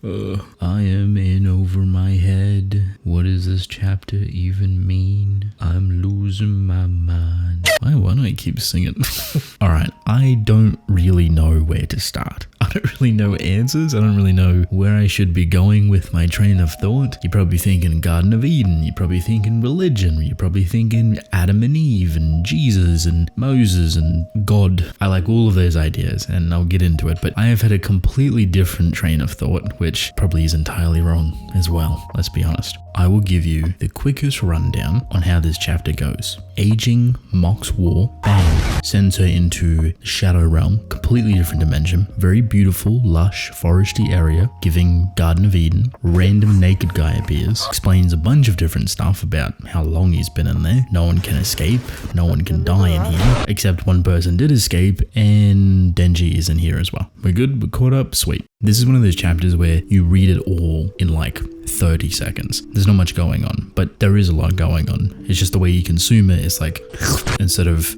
I am in over my head. What does this chapter even mean? I'm losing my mind. Why don't I keep singing? Alright, I don't really know where to start. I don't really know answers. I don't really know where I should be going with my train of thought. You're probably thinking Garden of Eden. You're probably thinking religion. You're probably thinking Adam and Eve and Jesus and Moses and God. I like all of those ideas and I'll get into it, but I have had a completely different train of thought, which probably is entirely wrong as well. Let's be honest. I will give you the quickest rundown on how this chapter goes. Aging mocks war, bang, sends her into the Shadow Realm, completely different dimension, very beautiful, lush, foresty area, giving Garden of Eden. Random naked guy appears, explains a bunch of different stuff about how long he's been in there. No one can escape, no one can die in here, except one person did escape, and Denji is in here as well. We're good, we're caught up, sweet. This is one of those chapters where you read it all in like 30 seconds. There's not much going on, but there is a lot going on. It's just the way you consume it. It's like, instead of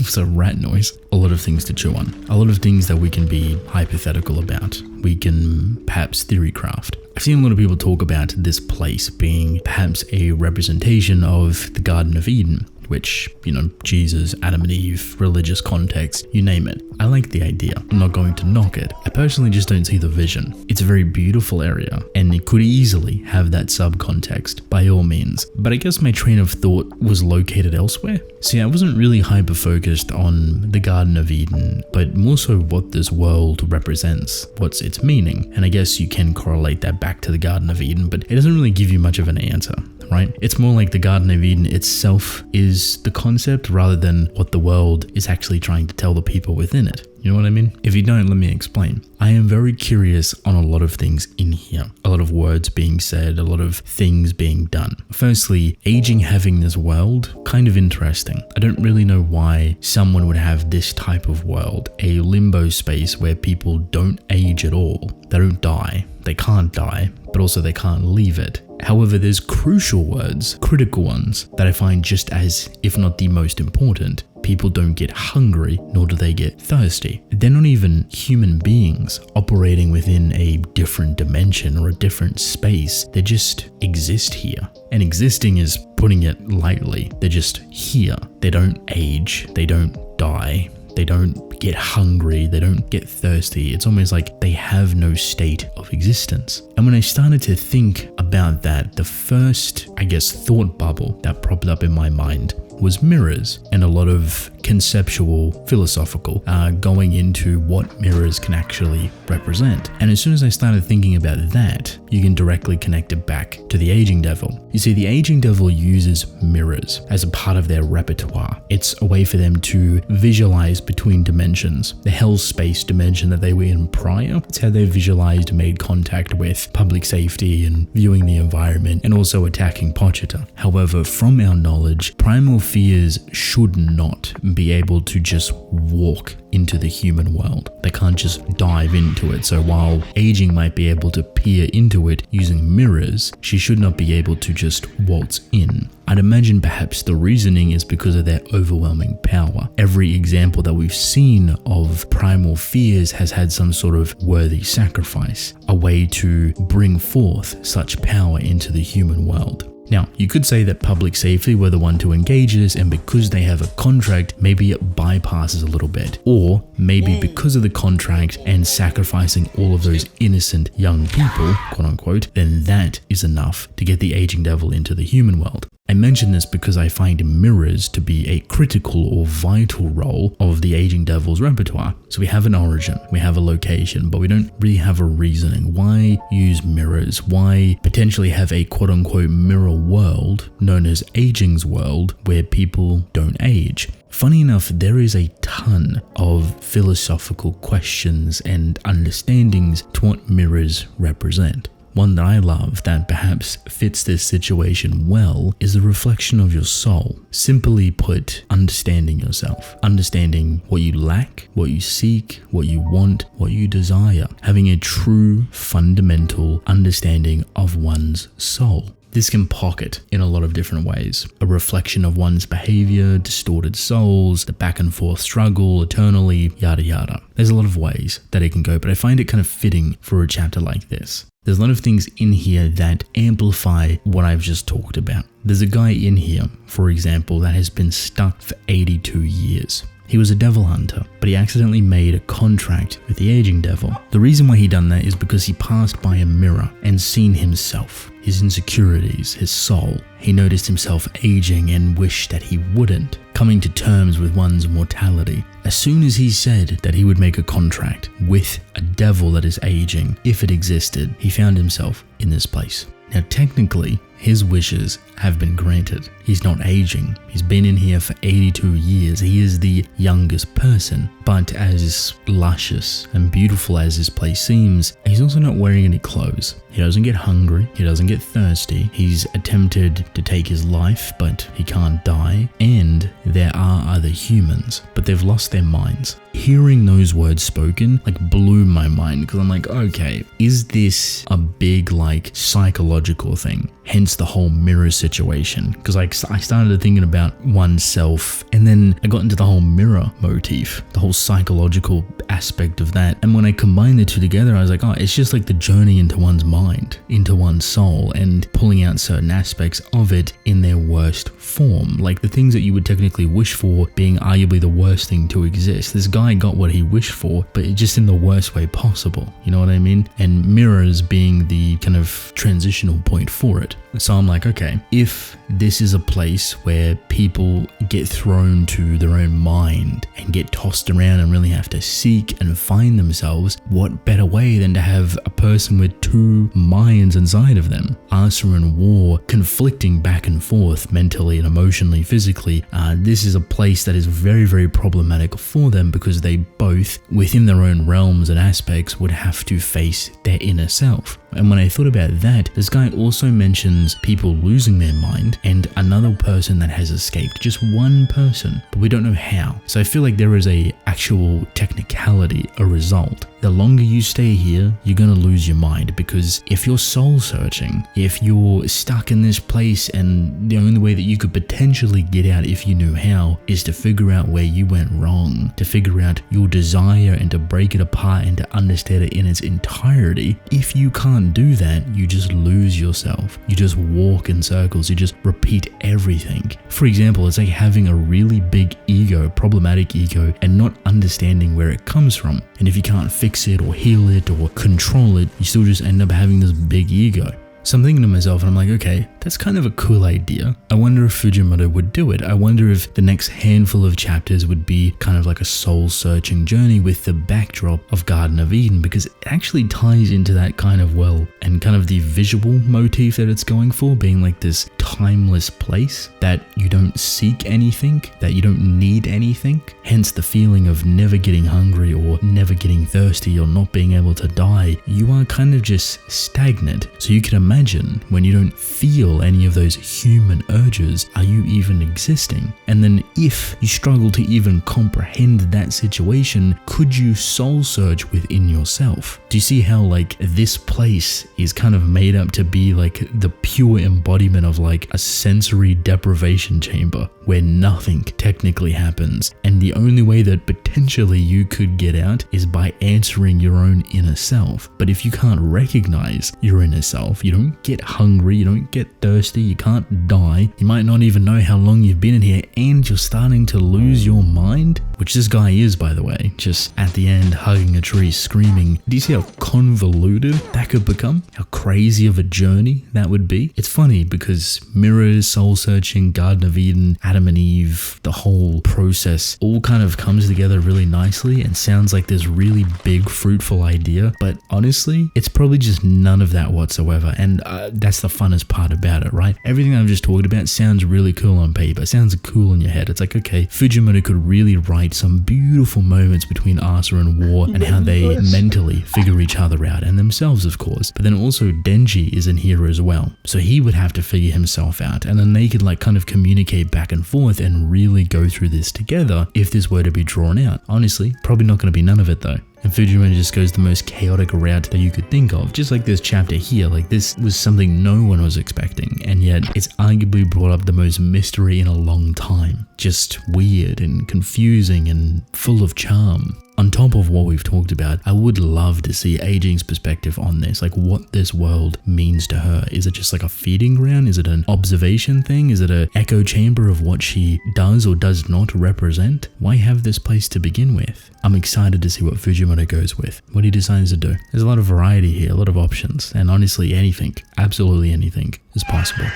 it's a rat noise, a lot of things to chew on. A lot of things that we can be hypothetical about. We can perhaps theory craft. I've seen a lot of people talk about this place being perhaps a representation of the Garden of Eden, which, you know, Jesus, Adam and Eve, religious context, you name it. I like the idea. I'm not going to knock it. I personally just don't see the vision. It's a very beautiful area and it could easily have that subcontext by all means. But I guess my train of thought was located elsewhere. See, I wasn't really hyper focused on the Garden of Eden, but more so what this world represents, what's its meaning. And I guess you can correlate that back to the Garden of Eden, but it doesn't really give you much of an answer, right? It's more like the Garden of Eden itself is the concept rather than what the world is actually trying to tell the people within it. You know what I mean? If you don't, let me explain. I am very curious on a lot of things in here. A lot of words being said, a lot of things being done. Firstly, aging having this world, kind of interesting. I don't really know why someone would have this type of world, a limbo space where people don't age at all. They don't die. They can't die, but also they can't leave it. However, there's crucial words, critical ones, that I find just as, if not the most important. People don't get hungry, nor do they get thirsty. They're not even human beings operating within a different dimension or a different space. They just exist here. And existing is putting it lightly. They're just here. They don't age. They don't die. They don't get hungry, they don't get thirsty. It's almost like they have no state of existence. And when I started to think about that, the first, I guess, thought bubble that popped up in my mind was mirrors and a lot of conceptual, philosophical, going into what mirrors can actually represent. And as soon as I started thinking about that, you can directly connect it back to the aging devil. You see, the aging devil uses mirrors as a part of their repertoire. It's a way for them to visualize between dimensions. The hell space dimension that they were in prior, it's how they visualized and made contact with public safety and viewing the environment and also attacking Pochita. However, from our knowledge, primal fears should not be able to just walk into the human world. They can't just dive into it. So while aging might be able to peer into it using mirrors, she should not be able to just waltz in. I'd imagine perhaps the reasoning is because of their overwhelming power. Every example that we've seen of primal fears has had some sort of worthy sacrifice, a way to bring forth such power into the human world. Now, you could say that public safety were the one to engage this, and because they have a contract, maybe it bypasses a little bit. Or maybe because of the contract and sacrificing all of those innocent young people, quote unquote, then that is enough to get the aging devil into the human world. I mention this because I find mirrors to be a critical or vital role of the aging devil's repertoire. So we have an origin, we have a location, but we don't really have a reasoning. Why use mirrors? Why potentially have a quote unquote mirror world known as aging's world where people don't age? Funny enough, there is a ton of philosophical questions and understandings to what mirrors represent. One that I love that perhaps fits this situation well is the reflection of your soul. Simply put, understanding yourself, understanding what you lack, what you seek, what you want, what you desire, having a true fundamental understanding of one's soul. This can pocket in a lot of different ways. A reflection of one's behavior, distorted souls, the back and forth struggle, eternally, yada yada. There's a lot of ways that it can go, but I find it kind of fitting for a chapter like this. There's a lot of things in here that amplify what I've just talked about. There's a guy in here, for example, that has been stuck for 82 years. He was a devil hunter, but he accidentally made a contract with the aging devil. The reason why he done that is because he passed by a mirror and seen himself, his insecurities, his soul. He noticed himself aging and wished that he wouldn't, coming to terms with one's mortality. As soon as he said that he would make a contract with a devil that is aging, if it existed, he found himself in this place. Now, technically, his wishes have been granted. He's not aging. He's been in here for 82 years. He is the youngest person. But as luscious and beautiful as this place seems, he's also not wearing any clothes. He doesn't get hungry. He doesn't get thirsty. He's attempted to take his life, but he can't die. And there are other humans, but they've lost their minds. Hearing those words spoken blew my mind, because I'm like, okay, is this a big psychological thing? Hence the whole mirror situation. Because I started thinking about oneself, and then I got into the whole mirror motif, the whole psychological aspect of that. And when I combined the two together, I was like, oh, it's just like the journey into one's mind, into one's soul, and pulling out certain aspects of it in their worst form. Like the things that you would technically wish for being arguably the worst thing to exist. This guy got what he wished for, but just in the worst way possible. You know what I mean? And mirrors being the kind of transitional point for it. So I'm like, okay, if this is a place where people get thrown to their own mind and get tossed around and really have to seek and find themselves, what better way than to have a person with two minds inside of them? Asa and War conflicting back and forth mentally and emotionally, physically. This is a place that is very, very problematic for them, because they both, within their own realms and aspects, would have to face their inner self. And when I thought about that, this guy also mentions people losing their mind and another person that has escaped. Just one person, but we don't know how. So I feel like there is a actual technicality, a result. The longer you stay here, you're going to lose your mind, because if you're soul searching, if you're stuck in this place and the only way that you could potentially get out if you knew how is to figure out where you went wrong, to figure out your desire and to break it apart and to understand it in its entirety, if you can't do that, you just lose yourself. You just walk in circles. You just repeat everything. For example, it's like having a really big ego, problematic ego, and not understanding where it comes from. And if you can't fix it or heal it or control it, you still just end up having this big ego. So I'm thinking to myself, and I'm like, okay, that's kind of a cool idea. I wonder if Fujimoto would do it. I wonder if the next handful of chapters would be kind of like a soul-searching journey with the backdrop of Garden of Eden, because it actually ties into that kind of well, and kind of the visual motif that it's going for, being like this timeless place that you don't seek anything, that you don't need anything. Hence the feeling of never getting hungry or never getting thirsty or not being able to die. You are kind of just stagnant. So you can imagine when you don't feel any of those human urges, are you even existing? And then if you struggle to even comprehend that situation, could you soul search within yourself? Do you see how this place is kind of made up to be like the pure embodiment of like a sensory deprivation chamber where nothing technically happens, and the only way that potentially you could get out is by answering your own inner self. But if you can't recognize your inner self, you don't get hungry, you don't get thirsty, you can't die, you might not even know how long you've been in here, and you're starting to lose your mind, which this guy is, by the way, just at the end hugging a tree screaming. Do you see how convoluted that could become? How crazy of a journey that would be? It's funny because mirrors, soul searching, Garden of Eden, Adam and Eve, the whole process all kind of comes together really nicely and sounds like this really big fruitful idea, but honestly it's probably just none of that whatsoever. And that's the funnest part about it, right? Everything I've just talked about sounds really cool on paper, sounds cool in your head. It's like, okay, Fujimoto could really write some beautiful moments between Asa and War and how they mentally figure each other out, and themselves of course. But then also Denji is in here as well, so he would have to figure himself out, and then they could kind of communicate back and forth and really go through this together if this were to be drawn out. Honestly, probably not going to be none of it though. And Fujimoto just goes the most chaotic route that you could think of. Just like this chapter here, like this was something no one was expecting, and yet it's arguably brought up the most mystery in a long time. Just weird and confusing and full of charm. On top of what we've talked about, I would love to see Aging's perspective on this, like what this world means to her. Is it just like a feeding ground? Is it an observation thing? Is it an echo chamber of what she does or does not represent? Why have this place to begin with? I'm excited to see what Fujimoto goes with, what he decides to do. There's a lot of variety here, a lot of options, and honestly anything, absolutely anything is possible.